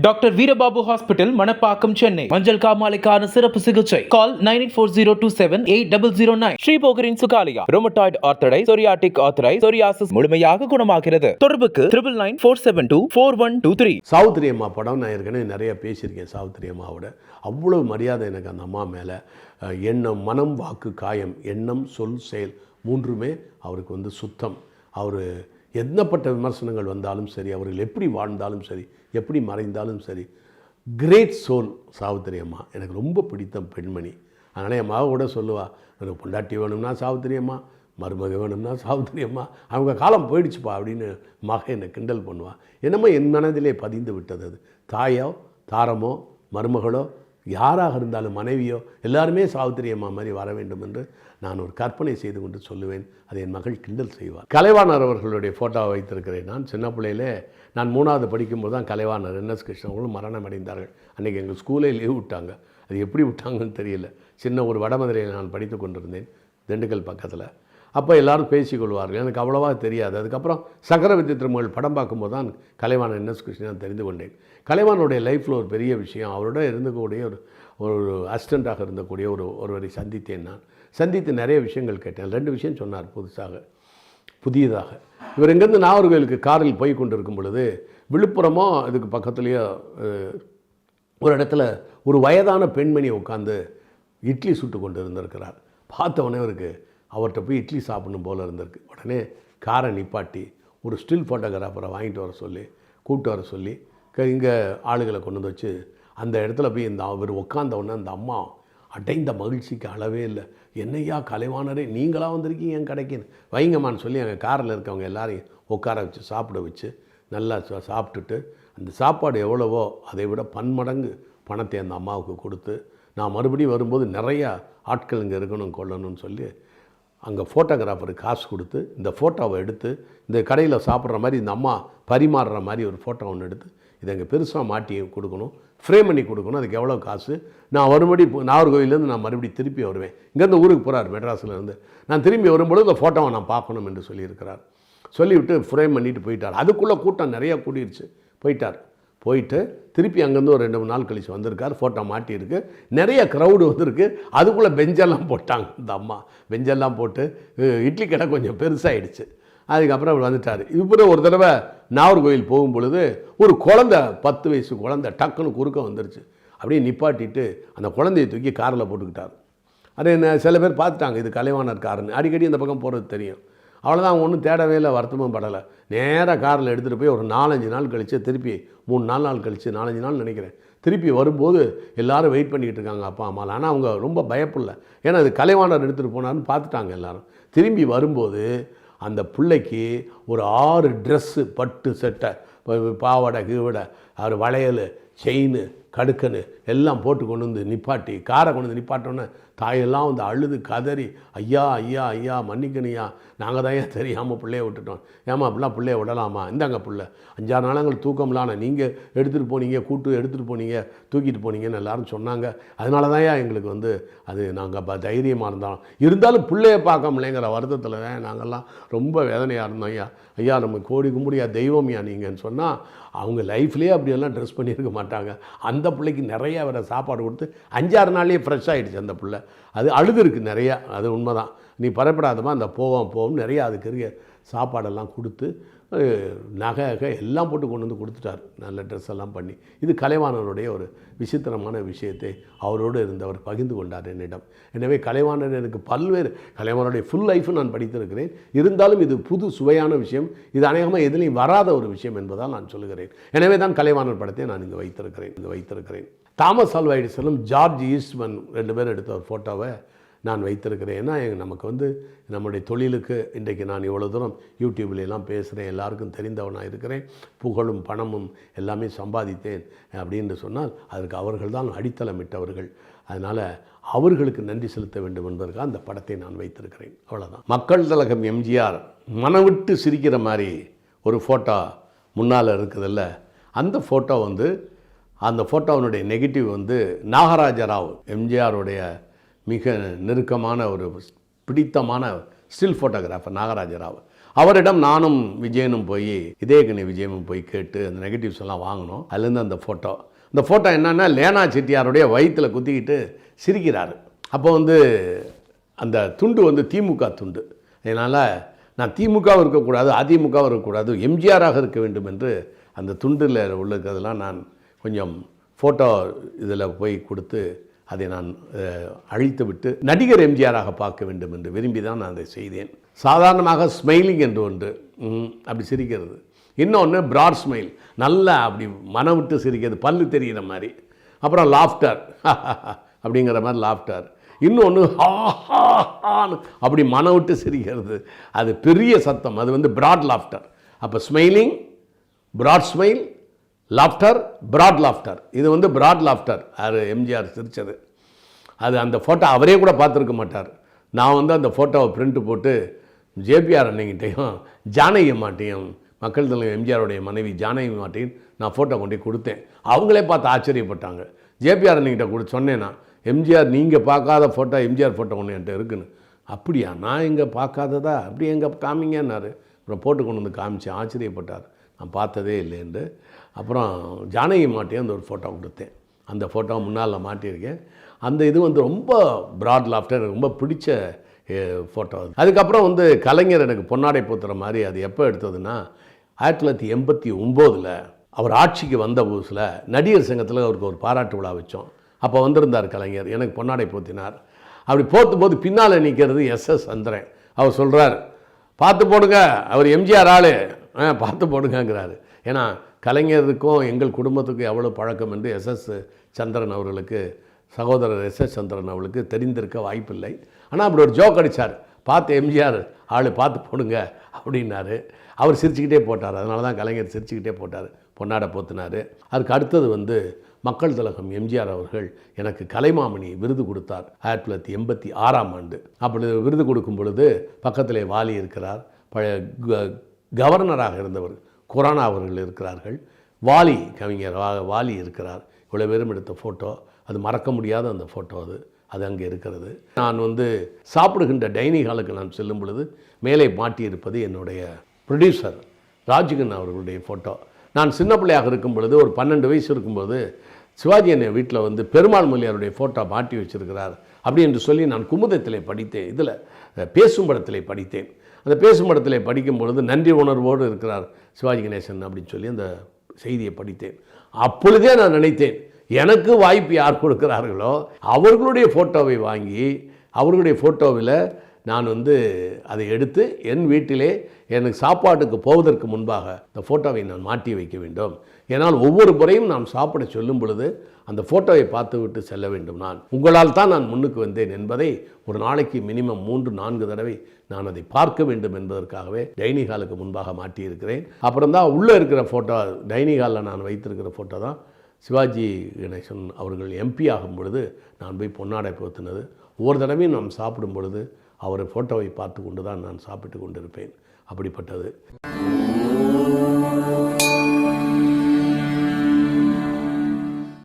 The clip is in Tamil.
டாக்டர் வீரபாபு ஹாஸ்பிட்டல் மணப்பாக்கம் சென்னை மஞ்சள் காமாலைக்கான சிறப்பு சிகிச்சை கால் 9840278009 ஸ்ரீபோகரின் சுகாலியா ரோமட்டாய்டு ஆர்த்தரைட்டிஸ் சொரியாட்டிக் ஆர்த்தரைட்டிஸ் சொரியாசிஸ் முழுமையாக குணமாகிறது. தொடர்புக்கு 9994724123. சாவித்திரி அம்மா படம் நான் ஏற்கனவே நிறைய பேசியிருக்கேன். சாவித்திரி அம்மாவோட அவ்வளோ மரியாதை எனக்கு அந்த அம்மா மேலே. எண்ணம், மனம், வாக்கு, காயம், எண்ணம், சொல், செயல் மூன்றுமே அவருக்கு வந்து சுத்தம். அவர் என்னப்பட்ட விமர்சனங்கள் வந்தாலும் சரி, அவர்கள் எப்படி வாழ்ந்தாலும் சரி, எப்படி மறைந்தாலும் சரி, கிரேட் சோல் சாவித்திரி அம்மா. எனக்கு ரொம்ப பிடித்த பெண்மணி. அதனால் என் மக கூட சொல்லுவாள், எனக்கு பொண்டாட்டி வேணும்னா சாவித்திரி அம்மா, மருமக வேணும்னா சாவித்திரி அம்மா, அவங்க காலம் போயிடுச்சுப்பா அப்படின்னு மக என்னை கிண்டல் பண்ணுவாள். என்னமோ என் மனதிலே பதிந்து விட்டது அது. தாயோ தாரமோ மருமகளோ யாராக இருந்தாலும் மனைவியோ எல்லாருமே சாவித்திரி அம்மா மாதிரி வர வேண்டும் என்று நான் ஒரு கற்பனை செய்து கொண்டு சொல்லுவேன். அதை என் மகள் கிண்டல் செய்வார். கலைவாணர் அவர்களுடைய ஃபோட்டோவை வைத்திருக்கிறேன். நான் சின்ன பிள்ளையிலே நான் 3வது படிக்கும்போது தான் கலைவாணர் NS கிருஷ்ணன் அவர்களும் மரணம் அடைந்தார்கள். அன்றைக்கி எங்கள் ஸ்கூலே லீவ் விட்டாங்க. அது எப்படி விட்டாங்கன்னு தெரியல. சின்ன ஒரு வடமதுரையில் நான் படித்து கொண்டிருந்தேன், திண்டுக்கல் பக்கத்தில். அப்போ எல்லோரும் பேசிக்கொள்வார்கள். எனக்கு அவ்வளோவா தெரியாது. அதுக்கப்புறம் சக்கரவர்த்தி திருமகள் படம் பார்க்கும்போது தான் கலைவாணர் NS கிருஷ்ணன் தெரிந்து கொண்டேன். கலைவாணருடைய லைஃப்பில் ஒரு பெரிய விஷயம், அவரோட இருந்தக்கூடிய ஒரு அசிஸ்டண்ட்டாக இருந்தக்கூடிய ஒருவரை சந்தித்தேன். நான் சந்தித்து நிறைய விஷயங்கள் கேட்டேன். 2 விஷயம் சொன்னார் புதியதாக. இவர் இங்கேருந்து நாகர்கோவிலுக்கு காரில் போய் கொண்டிருக்கும் பொழுது விழுப்புரமோ இதுக்கு பக்கத்துலேயோ ஒரு இடத்துல ஒரு வயதான பெண்மணி உட்காந்து இட்லி சுட்டு கொண்டு இருந்திருக்கிறார். பார்த்தவொடனே அவருக்கு அவர்கிட்ட போய் இட்லி சாப்பிடணும் போல் இருந்திருக்கு. உடனே காரை நிப்பாட்டி ஒரு ஸ்டில் ஃபோட்டோகிராஃபரை வாங்கிட்டு வர சொல்லி கூப்பிட்டு வர சொல்லி இங்கே ஆளுகளை கொண்டு வந்து வச்சு அந்த இடத்துல போய் அவர் உட்காந்தவுடனே அந்த அம்மா அடைந்த மகிழ்ச்சிக்கு அளவே இல்லை. என்னையா கலைவாணரே நீங்களாக வந்திருக்கீங்க என் கடைக்குன்னு, வைங்கம்மான்னு சொல்லி எங்கள் காரில் இருக்கவங்க எல்லாரையும் உட்கார வச்சு சாப்பிட வச்சு நல்லா சாப்பிட்டுட்டு அந்த சாப்பாடு எவ்வளவோ அதை விட பன்மடங்கு பணத்தை அந்த அம்மாவுக்கு கொடுத்து, நான் மறுபடியும் வரும்போது நிறையா ஆட்கள் இங்கே இருக்கணும் கொள்ளணும்னு சொல்லி அங்கே ஃபோட்டோகிராஃபருக்கு காசு கொடுத்து இந்த ஃபோட்டோவை எடுத்து இந்த கடையில் சாப்பிட்ற மாதிரி இந்த அம்மா பரிமாறுற மாதிரி ஒரு ஃபோட்டோ ஒன்று எடுத்து இதை இங்கே பெருசாக மாட்டி கொடுக்கணும், ஃப்ரேம் பண்ணி கொடுக்கணும். அதுக்கு எவ்வளோ காசு, நான் மறுபடி நாகர்கோவிலேருந்து நான் மறுபடியும் திருப்பி வருவேன். இங்கேருந்து ஊருக்கு போகிறார் மெட்ராஸிலேருந்து. நான் திரும்பி வரும்பொழுது இந்த ஃபோட்டோவை நான் பார்க்கணும் என்று சொல்லியிருக்கிறார். சொல்லிவிட்டு ஃப்ரேம் பண்ணிவிட்டு போயிட்டார். அதுக்குள்ளே கூட்டம் நிறையா கூடிருச்சு. போயிட்டு திருப்பி அங்கேருந்து ஒரு 2-3 நாள் கழித்து வந்திருக்கார். ஃபோட்டோ மாட்டியிருக்கு, நிறைய க்ரௌடு வந்திருக்கு. அதுக்குள்ளே பெஞ்செல்லாம் போட்டாங்க. இந்த அம்மா பெஞ்செல்லாம் போட்டு இட்லி கடை கொஞ்சம் பெருசாகிடுச்சு. அதுக்கப்புறம் அவர் வந்துட்டார். இப்போ ஒரு தடவை நாகர்கோவில் போகும் பொழுது ஒரு குழந்தை 10 வயசு குழந்தை டக்குன்னு குறுக்க வந்துருச்சு. அப்படியே நிப்பாட்டிட்டு அந்த குழந்தையை தூக்கி காரில் போட்டுக்கிட்டார். அது என்ன சில பேர் பார்த்துட்டாங்க, இது கலைவாணர் காருன்னு. அடிக்கடி இந்த பக்கம் போகிறது தெரியும். அவ்வளோதான், அவங்க ஒன்றும் தேடவே இல்லை, வருத்தமும் படலை. நேராக காரில் எடுத்துகிட்டு போய் ஒரு 4-5 நாள் கழித்து திருப்பி 3-4 நாள் கழித்து 4-5 நாள் நினைக்கிறேன் திருப்பி வரும்போது எல்லோரும் வெயிட் பண்ணிக்கிட்டு இருக்காங்க அப்பா அம்மாவில். ஆனால் அவங்க ரொம்ப பயப்படல, ஏன்னா அது கலைவாணர் எடுத்துகிட்டு போனார்னு பார்த்துட்டாங்க எல்லோரும். திரும்பி வரும்போது அந்த பிள்ளைக்கு ஒரு 6 ட்ரெஸ்ஸு, பட்டு சட்டை, பாவாடை கீவடை, அவர் வளையல், செயின், கடுக்கன்னு எல்லாம் போட்டு கொண்டு வந்து நிப்பாட்டி காரை கொண்டு வந்து நிப்பாட்டோன்னே தாயெல்லாம் வந்து அழுது கதறி, ஐயா ஐயா ஐயா மன்னிக்கணியா, நாங்கள் தான் ஏன் தெரியாமல் பிள்ளைய விட்டுட்டோம், ஏமா அப்படிலாம் பிள்ளைய விடலாமா, இந்தாங்க பிள்ளை 5-6 நாளங்கள் தூக்கம்லான நீங்கள் எடுத்துகிட்டு போனீங்க, எடுத்துகிட்டு போனீங்க, தூக்கிட்டு போனீங்கன்னு எல்லோரும் சொன்னாங்க. அதனால தான் எங்களுக்கு வந்து அது நாங்கள் தைரியமாக இருந்தாலும் பிள்ளைய பார்க்க முடியலைங்கிற வருத்தத்தில் தான் நாங்கள்லாம் ரொம்ப வேதனையாக இருந்தோம். ஐயா நம்ம கோடி கும்பிடியா தெய்வம்யா நீங்கன்னு சொன்னால் அவங்க லைஃப்லேயே அப்படியெல்லாம் ட்ரெஸ் பண்ணியிருக்க மாட்டாங்க. அந்த பிள்ளைக்கு நிறையா வேறு சாப்பாடு கொடுத்து 5-6 நாள்லேயே ஃப்ரெஷ் ஆகிடுச்சு அந்த பிள்ளை. அது அழுதுருக்கு நிறையா, அது உண்மை தான். நீ பரப்படாதமா அந்த போவோம் நிறையா அதுக்கு இருக்க சாப்பாடெல்லாம் கொடுத்து நகை எல்லாம் போட்டு கொண்டு வந்து கொடுத்துட்டார், நல்ல ட்ரெஸ் எல்லாம் பண்ணி. இது கலைவாணருடைய ஒரு விசித்திரமான விஷயத்தை அவரோடு இருந்தவர் பகிர்ந்து கொண்டார் என்னிடம். எனவே கலைவாணர் எனக்கு கலைவாணருடைய ஃபுல் லைஃபும் நான் படித்திருக்கிறேன். இருந்தாலும் இது புது சுவையான விஷயம், இது அநேகமாக எதிலையும் வராத ஒரு விஷயம் என்பதால் நான் சொல்லுகிறேன். எனவே தான் கலைவாணர் படத்தை நான் இங்கே வைத்திருக்கிறேன். தாமஸ் ஆல்வா எடிசனும் ஜார்ஜ் ஈஸ்ட்மன் 2 பேர் எடுத்த ஒரு ஃபோட்டோவை நான் வைத்திருக்கிறேன். ஏன்னா நமக்கு வந்து நம்முடைய தொழிலுக்கு இன்றைக்கு நான் இவ்வளோ தூரம் யூடியூப்லாம் பேசுகிறேன், எல்லாருக்கும் தெரிந்தவனாக இருக்கிறேன், புகழும் பணமும் எல்லாமே சம்பாதித்தேன் அப்படின்னு சொன்னால் அதற்கு அவர்கள் தான் அடித்தளமிட்டவர்கள். அதனால் அவர்களுக்கு நன்றி செலுத்த வேண்டும் என்பதற்காக அந்த படத்தை நான் வைத்திருக்கிறேன். அவ்வளோதான். மக்கள் திலகம் எம்ஜிஆர் மனவிட்டு சிரிக்கிற மாதிரி ஒரு ஃபோட்டோ முன்னால் இருக்குதில்ல, அந்த ஃபோட்டோ வந்து அந்த ஃபோட்டோவினுடைய நெகட்டிவ் வந்து நாகராஜராவ், எம்ஜிஆருடைய மிக நெருக்கமான ஒரு பிடித்தமான ஸ்டில் ஃபோட்டோகிராஃபர் நாகராஜராவ். அவரிடம் நானும் விஜயனும் போய் இதயகனி விஜயனும் போய் கேட்டு அந்த நெகட்டிவ்ஸ் எல்லாம் வாங்கினோம். அதுலேருந்து அந்த ஃபோட்டோ என்னன்னா லேனா செட்டியாருடைய வயிற்றில் குத்திக்கிட்டு சிரிக்கிறாரு. அப்போ வந்து அந்த துண்டு வந்து திமுக துண்டு. அதனால் நான் திமுகவும் இருக்கக்கூடாது, அதிமுகவும் இருக்கக்கூடாது, எம்ஜிஆராக இருக்க வேண்டும் என்று அந்த துண்டில் உள்ளதெல்லாம் நான் கொஞ்சம் ஃபோட்டோ இதில் போய் கொடுத்து அதை நான் அழித்து விட்டு நடிகர் எம்ஜிஆராக பார்க்க வேண்டும் என்று விரும்பி தான் நான் அதை செய்தேன். சாதாரணமாக ஸ்மைலிங் என்று ஒன்று, அப்படி சிரிக்கிறது. இன்னொன்று ப்ராட் ஸ்மைல், நல்லா அப்படி மனம் விட்டு சிரிக்கிறது, பல்லு தெரிகிற மாதிரி. அப்புறம் லாஃப்டர் அப்படிங்கிற மாதிரி லாஃப்டர். இன்னொன்று அப்படி மனம் விட்டு சிரிக்கிறது, அது பெரிய சத்தம், அது வந்து ப்ராட் லாஃப்டர். அப்போ smiling, broad smile, laughter, broad laughter. இது வந்து ப்ராட் லாஃப்டர். அது எம்ஜிஆர் சிரித்தது. அது அந்த ஃபோட்டோ அவரே கூட பார்த்துருக்க மாட்டார். நான் வந்து அந்த ஃபோட்டோவை பிரிண்ட் போட்டு ஜேபிஆர் அன்னைங்கிட்டையும் ஜானகி அம்மாட்டையும், மக்கள் தலைவர் எம்ஜிஆருடைய மனைவி ஜானகி அம்மாட்டையும் நான் ஃபோட்டோ கொண்டு கொடுத்தேன். அவங்களே பார்த்து ஆச்சரியப்பட்டாங்க. ஜேபிஆர் அன்னைங்கிட்ட சொன்னேன்னா, எம்ஜிஆர் நீங்கள் பார்க்காத ஃபோட்டோ எம்ஜிஆர் ஃபோட்டோ ஒன்று என்கிட்ட இருக்குன்னு. அப்படியா, நான் எங்கே பார்க்காததா, அப்படி எங்கே காமிங்கன்னாரு. அப்புறம் போட்டு கொண்டு வந்து காமிச்சேன். ஆச்சரியப்பட்டார், நான் பார்த்ததே இல்லைன்னு. அப்புறம் ஜானகி மாட்டையும் அந்த ஒரு ஃபோட்டோ கொடுத்தேன். அந்த ஃபோட்டோ முன்னால் மாட்டியிருக்கேன். அந்த இது வந்து ரொம்ப ப்ராட் லாஃப்டர், எனக்கு ரொம்ப பிடிச்ச ஃபோட்டோ. அதுக்கப்புறம் வந்து கலைஞர் எனக்கு பொன்னாடை போத்துற மாதிரி அது எப்போ எடுத்ததுன்னா 1989 அவர் ஆட்சிக்கு வந்த புதுசில் நடிகர் சங்கத்தில் அவருக்கு ஒரு பாராட்டு விழா வச்சோம். அப்போ வந்திருந்தார் கலைஞர், எனக்கு பொன்னாடை போத்தினார். அப்படி போத்தும் போது பின்னால் நிற்கிறது எஸ்எஸ் சந்திரன். அவர் சொல்கிறார், பார்த்து போடுங்க, அவர் எம்ஜிஆர் ஆள், பார்த்து போடுங்கிறாரு. ஏன்னா கலைஞருக்கும் எங்கள் குடும்பத்துக்கும் எவ்வளோ பழக்கம் என்று எஸ்எஸ் சந்திரன் அவர்களுக்கு, சகோதரர் எஸ்எஸ் சந்திரன் அவர்களுக்கு தெரிந்திருக்க வாய்ப்பில்லை. ஆனால் அப்படி ஒரு ஜோக் அடித்தார், பார்த்து எம்ஜிஆர் ஆள் பார்த்து போடுங்க அப்படின்னாரு. அவர் சிரிச்சுக்கிட்டே போட்டார். அதனால தான் கலைஞர் சிரிச்சுக்கிட்டே போட்டார், பொன்னாடை போத்தினார். அதுக்கு அடுத்தது வந்து மக்கள் திலகம் எம்ஜிஆர் அவர்கள் எனக்கு கலைமாமணி விருது கொடுத்தார் 1986 அப்படி விருது கொடுக்கும் பொழுது பக்கத்திலே வாலி இருக்கிறார், பழைய கவர்னராக இருந்தவர் குரானா அவர்கள் இருக்கிறார்கள், வாலி கவிஞர் வாலி இருக்கிறார். இவ்வளோ பேரும் எடுத்த ஃபோட்டோ, அது மறக்க முடியாத அந்த ஃபோட்டோ. அது அங்கே இருக்கிறது. நான் வந்து சாப்பிடுகின்ற டைனிங் ஹாலுக்கு நான் செல்லும் பொழுது மேலே மாட்டியிருப்பது என்னுடைய ப்ரொடியூசர் ராஜ்கன் அவர்களுடைய ஃபோட்டோ. நான் சின்ன பிள்ளையாக இருக்கும் பொழுது, ஒரு 12 வயசு இருக்கும்போது, சிவாஜி என்னை வீட்டில் வந்து பெருமாள் மொழியாருடைய ஃபோட்டோ மாட்டி வச்சிருக்கிறார் அப்படி என்று சொல்லி நான் குமுதத்திலே படித்தேன். இதில் பேசும் படத்திலே படித்தேன். அந்த பேசும் படத்திலே படிக்கும் பொழுது நன்றி உணர்வோடு இருக்கிறார் சிவாஜி கணேசன் அப்படின்னு சொல்லி அந்த செய்தியை படித்தேன். அப்பொழுதே நான் நினைத்தேன், எனக்கு வாய்ப்பு யார் கொடுக்கிறார்களோ அவர்களுடைய ஃபோட்டோவை வாங்கி அவர்களுடைய ஃபோட்டோவில் நான் வந்து அதை எடுத்து என் வீட்டிலே எனக்கு சாப்பாட்டுக்கு போவதற்கு முன்பாக இந்த ஃபோட்டோவை நான் மாட்டி வைக்க வேண்டும். ஏன்னால் ஒவ்வொரு முறையும் நான் சாப்பிட சொல்லும் பொழுது அந்த ஃபோட்டோவை பார்த்து விட்டு செல்ல வேண்டும். நான் உங்களால் தான் நான் முன்னுக்கு வந்தேன் என்பதை ஒரு நாளைக்கு மினிமம் 3-4 தடவை நான் அதை பார்க்க வேண்டும் என்பதற்காகவே டைனிங் ஹாலுக்கு முன்பாக மாட்டியிருக்கிறேன். அப்புறம் தான் உள்ளே இருக்கிற ஃபோட்டோ, டைனிங் ஹாலில் நான் வைத்திருக்கிற ஃபோட்டோ தான் சிவாஜி கணேசன் அவர்கள் எம்பி ஆகும் பொழுது நான் போய் பொன்னாடை போத்தினது. ஒவ்வொரு தடவையும் நான் சாப்பிடும் பொழுது அவர் ஃபோட்டோவை பார்த்து கொண்டு தான் நான் சாப்பிட்டு கொண்டிருப்பேன். அப்படிப்பட்டது.